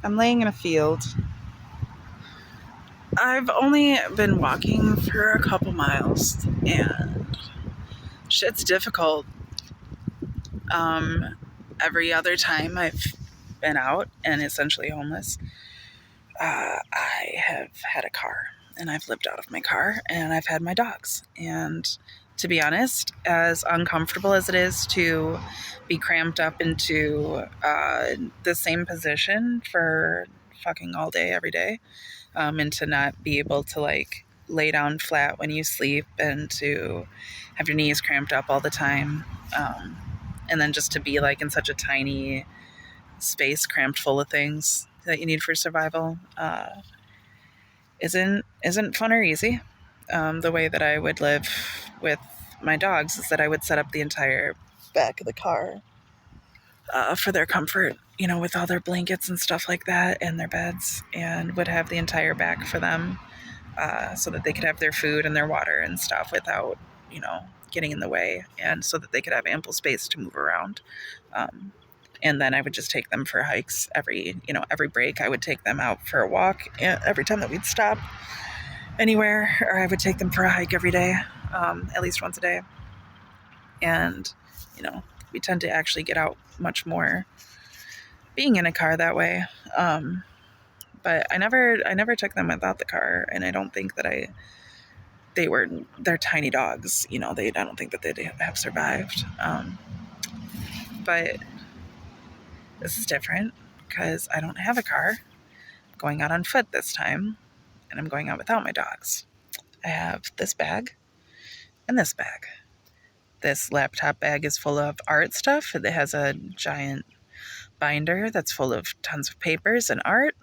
I'm laying in a field. I've only been walking for a couple miles, and shit's difficult. Every other time I've been out and essentially homeless, I have had a car, and I've lived out of my car, and I've had my dogs. And to be honest, as uncomfortable as it is to be cramped up into the same position for fucking all day, every day, and to not be able to like lay down flat when you sleep and to have your knees cramped up all the time, and then just to be like in such a tiny space cramped full of things that you need for survival, isn't fun or easy. The way that I would live with my dogs is that I would set up the entire back of the car for their comfort, with all their blankets and stuff like that and their beds, and would have the entire back for them, so that they could have their food and their water and stuff without, getting in the way, and so that they could have ample space to move around. And then I would just take them for hikes every break. I would take them out for a walk every time that we'd stop anywhere, or I would take them for a hike every day, at least once a day. And, we tend to actually get out much more being in a car that way. But I never took them without the car, and I don't think that they're tiny dogs, I don't think that they'd have survived. But this is different because I don't have a car. I'm going out on foot this time, and I'm going out without my dogs. I have this bag and this bag. This laptop bag is full of art stuff. It has a giant binder that's full of tons of papers and art.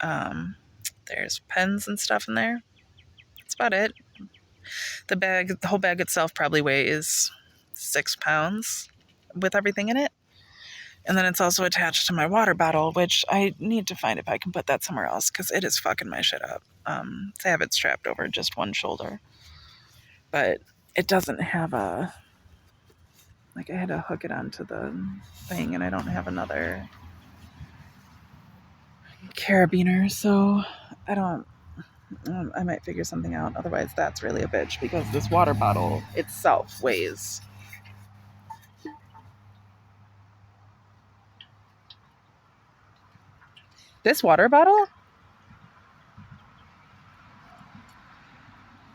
There's pens and stuff in there. That's about it. The whole bag itself probably weighs 6 pounds with everything in it. And then it's also attached to my water bottle, which I need to find if I can put that somewhere else because it is fucking my shit up. To have it strapped over just one shoulder. But it doesn't have I had to hook it onto the thing, and I don't have another carabiner, so I might figure something out. Otherwise, that's really a bitch because this water bottle itself weighs... This water bottle?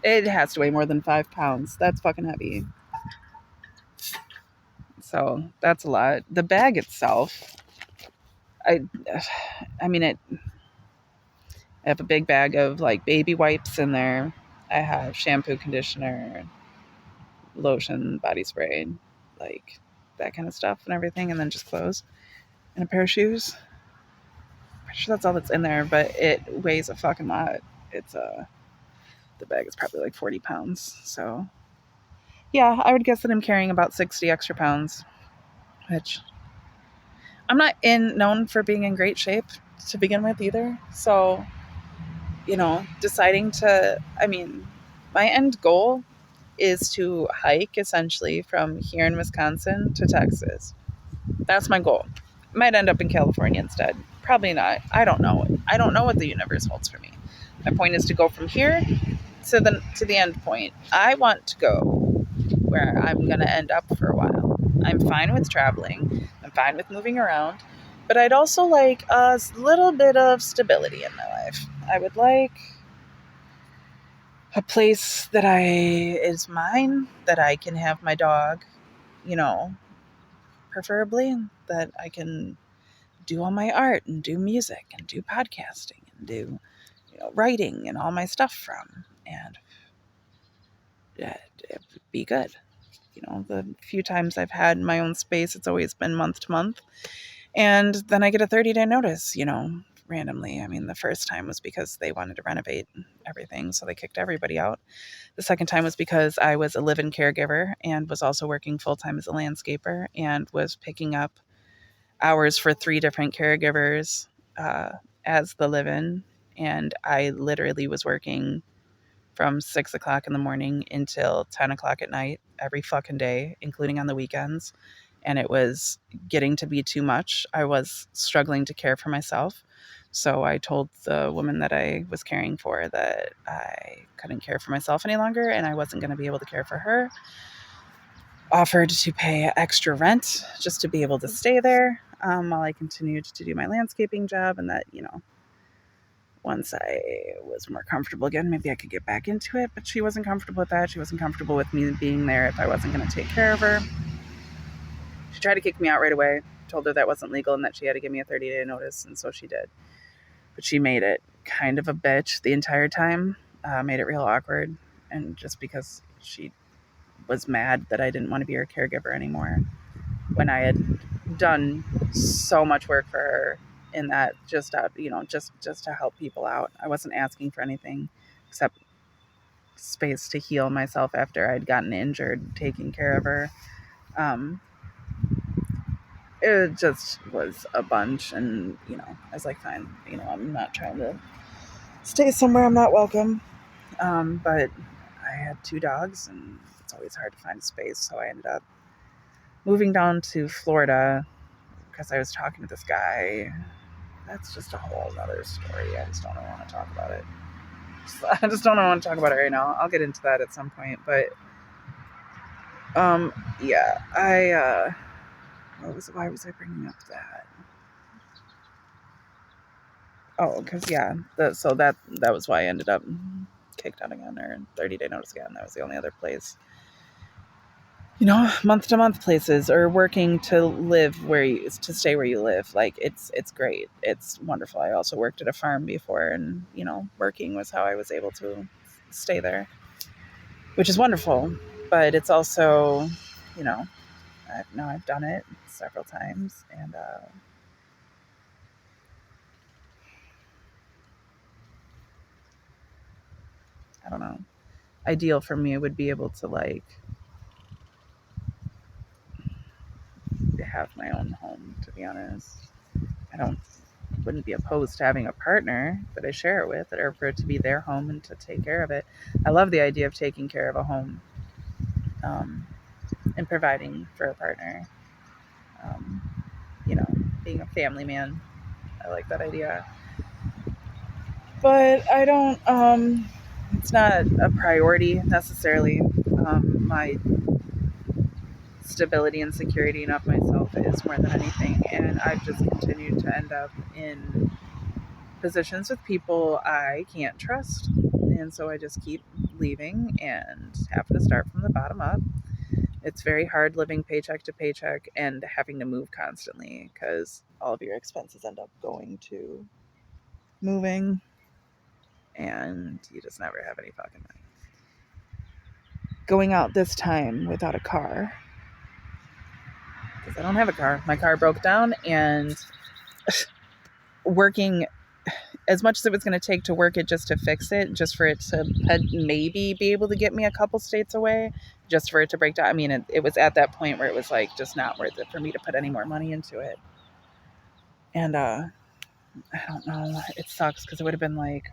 It has to weigh more than 5 pounds. That's fucking heavy. So that's a lot. The bag itself, I have a big bag of like baby wipes in there. I have shampoo, conditioner, lotion, body spray, like that kind of stuff and everything, and then just clothes and a pair of shoes. I'm pretty sure that's all that's in there, but it weighs a fucking lot. It's the bag is probably like 40 pounds. So yeah, I would guess that I'm carrying about 60 extra pounds, which I'm not known for being in great shape to begin with either. So, deciding my end goal is to hike essentially from here in Wisconsin to Texas. That's my goal. Might end up in California instead. Probably not. I don't know. I don't know what the universe holds for me. My point is to go from here to the end point. I want to go where I'm going to end up for a while. I'm fine with traveling. I'm fine with moving around. But I'd also like a little bit of stability in my life. I would like a place that is mine, that I can have my dog, preferably, that I can do all my art and do music and do podcasting and do, writing and all my stuff from. And it would be good. The few times I've had my own space, it's always been month to month. And then I get a 30-day notice, randomly. The first time was because they wanted to renovate everything, so they kicked everybody out. The second time was because I was a live-in caregiver and was also working full-time as a landscaper and was picking up hours for 3 different caregivers as the live-in. And I literally was working from 6 o'clock in the morning until 10 o'clock at night every fucking day, including on the weekends. and it was getting to be too much. I was struggling to care for myself. So I told the woman that I was caring for that I couldn't care for myself any longer and I wasn't going to be able to care for her. Offered to pay extra rent just to be able to stay there while I continued to do my landscaping job, and that, once I was more comfortable again, maybe I could get back into it. But she wasn't comfortable with that. She wasn't comfortable with me being there if I wasn't going to take care of her. She tried to kick me out right away. Told her that wasn't legal and that she had to give me a 30-day notice, and so she did. But she made it kind of a bitch the entire time, made it real awkward, and just because she was mad that I didn't want to be her caregiver anymore when I had done so much work for her in that just to help people out. I wasn't asking for anything except space to heal myself after I'd gotten injured taking care of her. It just was a bunch, and I was like, fine, I'm not trying to stay somewhere I'm not welcome. But I had 2 dogs, and it's always hard to find space, so I ended up moving down to Florida because I was talking to this guy. That's just a whole other story. I just don't want to talk about it. I just don't want to talk about it right now. I'll get into that at some point. But yeah, why was I bringing up that? Oh, because so that was why I ended up kicked out again, or 30-day notice again. That was the only other place. Month to month places, or working to stay where you live. Like it's great. It's wonderful. I also worked at a farm before, and working was how I was able to stay there, which is wonderful. But it's also, I've done it several times, and I don't know. Ideal for me would be able to have my own home. To be honest, I wouldn't be opposed to having a partner that I share it with, or for it to be their home and to take care of it. I love the idea of taking care of a home, and providing for a partner. Um, being a family man, I like that idea. But I don't. It's not a priority necessarily. My stability and security enough myself is more than anything, and I've just continued to end up in positions with people I can't trust, and so I just keep leaving and having to start from the bottom up. It's very hard living paycheck to paycheck and having to move constantly because all of your expenses end up going to moving, and you just never have any fucking money. Going out this time without a car, because I don't have a car. My car broke down, and working as much as it was going to take to work it just to fix it, just for it to maybe be able to get me a couple states away, just for it to break down. I mean, it was at that point where it was like just not worth it for me to put any more money into it. And I don't know, it sucks because it would have been like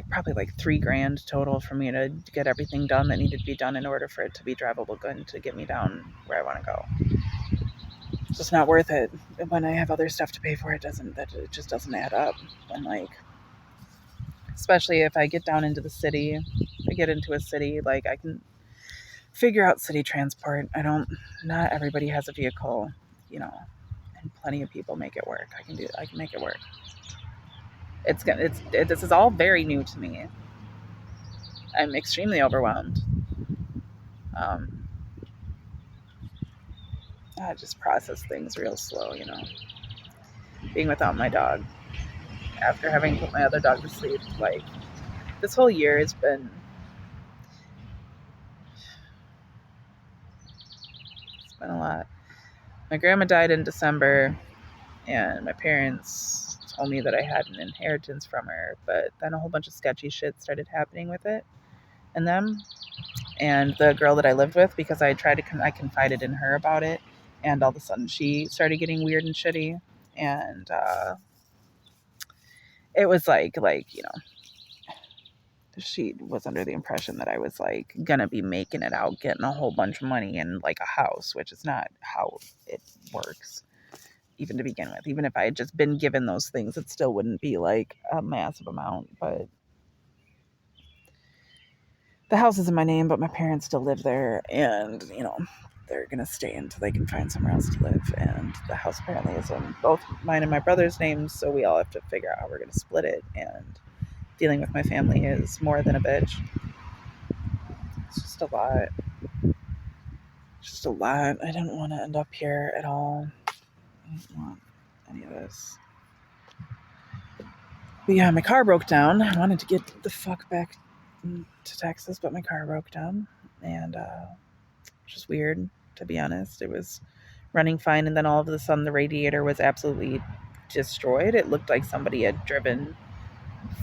probably like $3,000 total for me to get everything done that needed to be done in order for it to be drivable good to get me down where I want to go. It's just not worth it when I have other stuff to pay for. It just doesn't add up. And especially if I get down into the city, I get into a city, I can figure out city transport. Not everybody has a vehicle, and plenty of people make it work. I can make it work. This is all very new to me. I'm extremely overwhelmed. Um, I just process things real slow, being without my dog after having put my other dog to sleep. This whole year has been, it's been a lot. My grandma died in December, and my parents told me that I had an inheritance from her, but then a whole bunch of sketchy shit started happening with it and them. And the girl that I lived with, because I confided in her about it, and all of a sudden she started getting weird and shitty. And it was there's she was under the impression that I was like gonna be making it out, getting a whole bunch of money and like a house, which is not how it works, even to begin with. Even if I had just been given those things, it still wouldn't be like a massive amount. But the house is in my name, but my parents still live there, and they're gonna stay until they can find somewhere else to live. And the house apparently is in both mine and my brother's names, so we all have to figure out how we're gonna split it. And dealing with my family is more than a bitch. It's just a lot. Just a lot. I didn't want to end up here at all. I didn't want any of this. But yeah, my car broke down. I wanted to get the fuck back to Texas, but my car broke down. And which is weird, to be honest. It was running fine, and then all of a sudden the radiator was absolutely destroyed. It looked like somebody had driven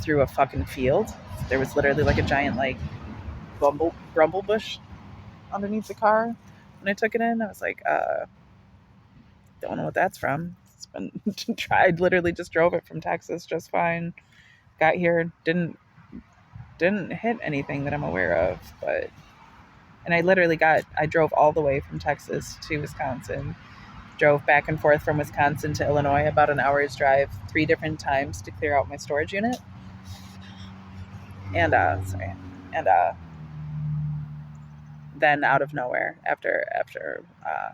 through a fucking field. There was literally like a giant like grumble bush underneath the car. When I took it in, I was like, don't know what that's from. It's been tried. Literally just drove it from Texas just fine. Got here, didn't hit anything that I'm aware of, but and I drove all the way from Texas to Wisconsin. Drove back and forth from Wisconsin to Illinois, about an hour's drive, 3 different times to clear out my storage unit. And and then out of nowhere, after I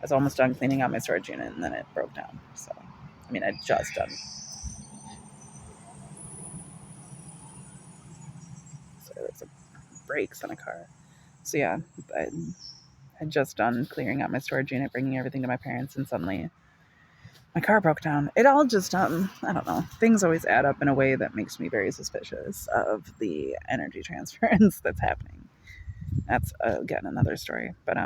was almost done cleaning out my storage unit, and then it broke down. So, I mean, I'd just done. So there's brakes on a car. So yeah, I had just done clearing out my storage unit, bringing everything to my parents, and suddenly my car broke down. It all just, I don't know. Things always add up in a way that makes me very suspicious of the energy transference that's happening. That's, again, another story. But,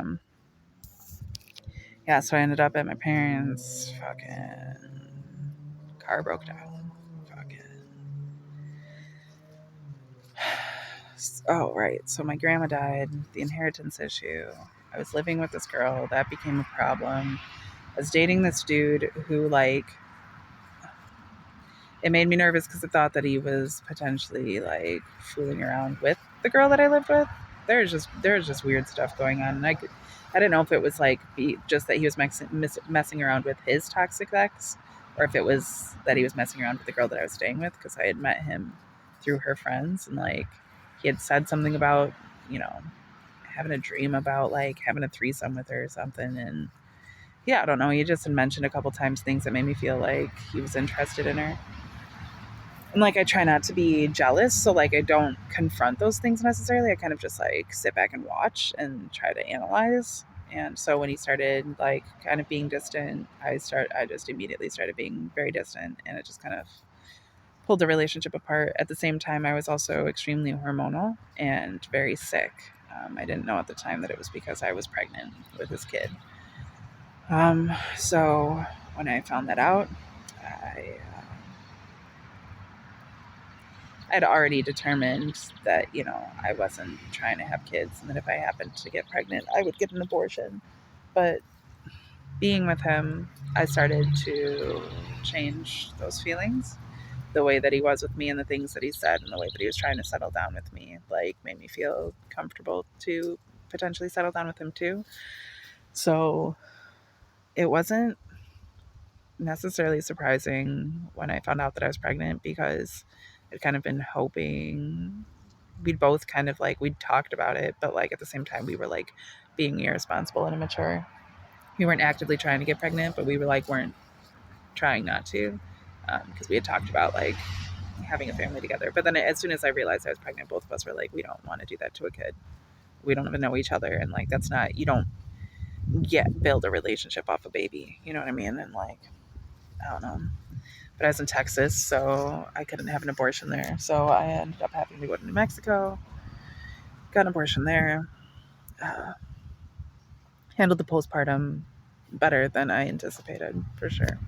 yeah, so I ended up at my parents' fucking car broke down. Fucking. Oh, right. So my grandma died, the inheritance issue. I was living with this girl. That became a problem. I was dating this dude who, like, it made me nervous because I thought that he was potentially like fooling around with the girl that I lived with. There's just weird stuff going on, and I didn't know if it was like just that he was messing around with his toxic ex, or if it was that he was messing around with the girl that I was staying with, because I had met him through her friends, and like he had said something about having a dream about like having a threesome with her or something. And yeah, I don't know, he just had mentioned a couple times things that made me feel like he was interested in her. And like I try not to be jealous, so like I don't confront those things necessarily. I kind of just like sit back and watch and try to analyze. And so when he started like kind of being distant, I just immediately started being very distant, and it just kind of pulled the relationship apart. At the same time, I was also extremely hormonal and very sick. I didn't know at the time that it was because I was pregnant with this kid. So when I found that out, I'd already determined that, I wasn't trying to have kids, and that if I happened to get pregnant, I would get an abortion. But being with him, I started to change those feelings. The way that he was with me and the things that he said and the way that he was trying to settle down with me, like, made me feel comfortable to potentially settle down with him too. So it wasn't necessarily surprising when I found out that I was pregnant, because I'd kind of been hoping we'd both kind of like, we'd talked about it, but like at the same time we were like being irresponsible and immature. We weren't actively trying to get pregnant, but we were like weren't trying not to, because we had talked about like having a family together. But then as soon as I realized I was pregnant, both of us were like, we don't want to do that to a kid. We don't even know each other, and like that's not, you don't yet build a relationship off a baby, you know what I mean? And like, I don't know. But I was in Texas, so I couldn't have an abortion there. So I ended up having to go to New Mexico, got an abortion there, uh, handled the postpartum better than I anticipated, for sure.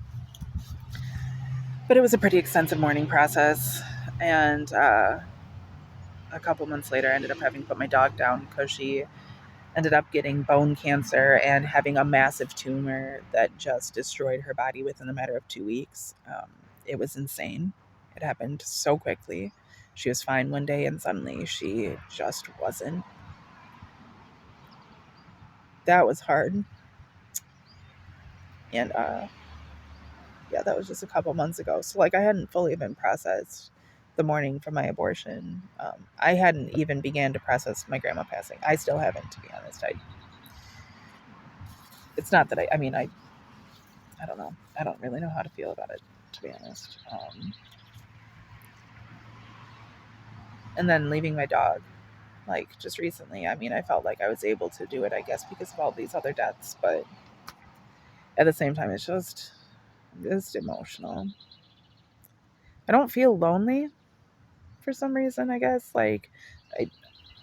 But it was a pretty extensive mourning process. And a couple months later, I ended up having to put my dog down because she ended up getting bone cancer and having a massive tumor that just destroyed her body within a matter of 2 weeks. It was insane. It happened so quickly. she was fine one day and suddenly she just wasn't. That was hard. And yeah, that was just a couple months ago. So like I hadn't fully been processed the morning from my abortion. I hadn't even began to process my grandma passing. I still haven't, to be honest. It's not that I mean, I don't know. I don't really know how to feel about it, to be honest. And then leaving my dog, like just recently. I mean, I felt like I was able to do it, I guess, because of all these other deaths. But at the same time, it's just emotional. I don't feel lonely for some reason, I guess. Like, I,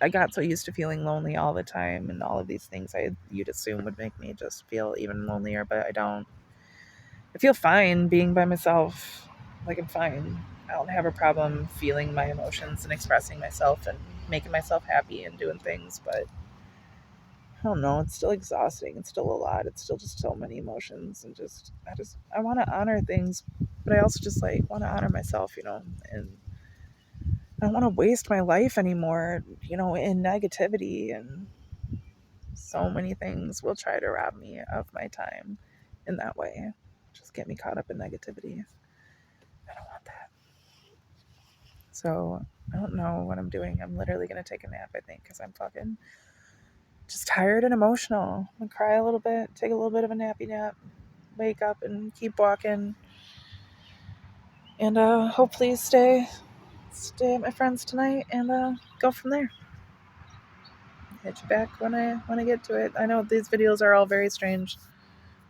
I got so used to feeling lonely all the time, and all of these things you'd assume would make me just feel even lonelier, but I don't. I feel fine being by myself. Like I'm fine. I don't have a problem feeling my emotions and expressing myself and making myself happy and doing things, but I don't know, it's still exhausting. It's still a lot. It's still just so many emotions and I want to honor things, but I also just like want to honor myself, and I don't want to waste my life anymore, in negativity, and so many things will try to rob me of my time in that way. Just get me caught up in negativity. I don't want that. So I don't know what I'm doing. I'm literally going to take a nap, I think, because I'm fucking just tired and emotional. I'm going to cry a little bit, take a little bit of a nappy nap, wake up and keep walking. And hopefully stay at my friend's tonight and go from there. Hit you back when I get to it. I know these videos are all very strange.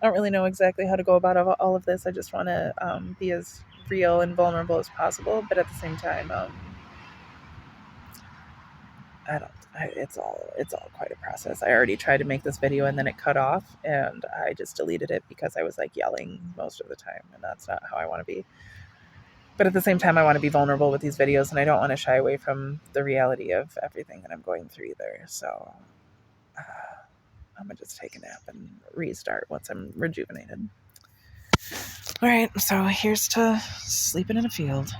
I don't really know exactly how to go about all of this. I just want to be as real and vulnerable as possible, but at the same time, I don't. It's all quite a process. I already tried to make this video and then it cut off, and I just deleted it because I was like yelling most of the time, and that's not how I want to be. But at the same time, I want to be vulnerable with these videos, and I don't want to shy away from the reality of everything that I'm going through either. So uh, I'm gonna just take a nap and restart once I'm rejuvenated. All right, so here's to sleeping in a field.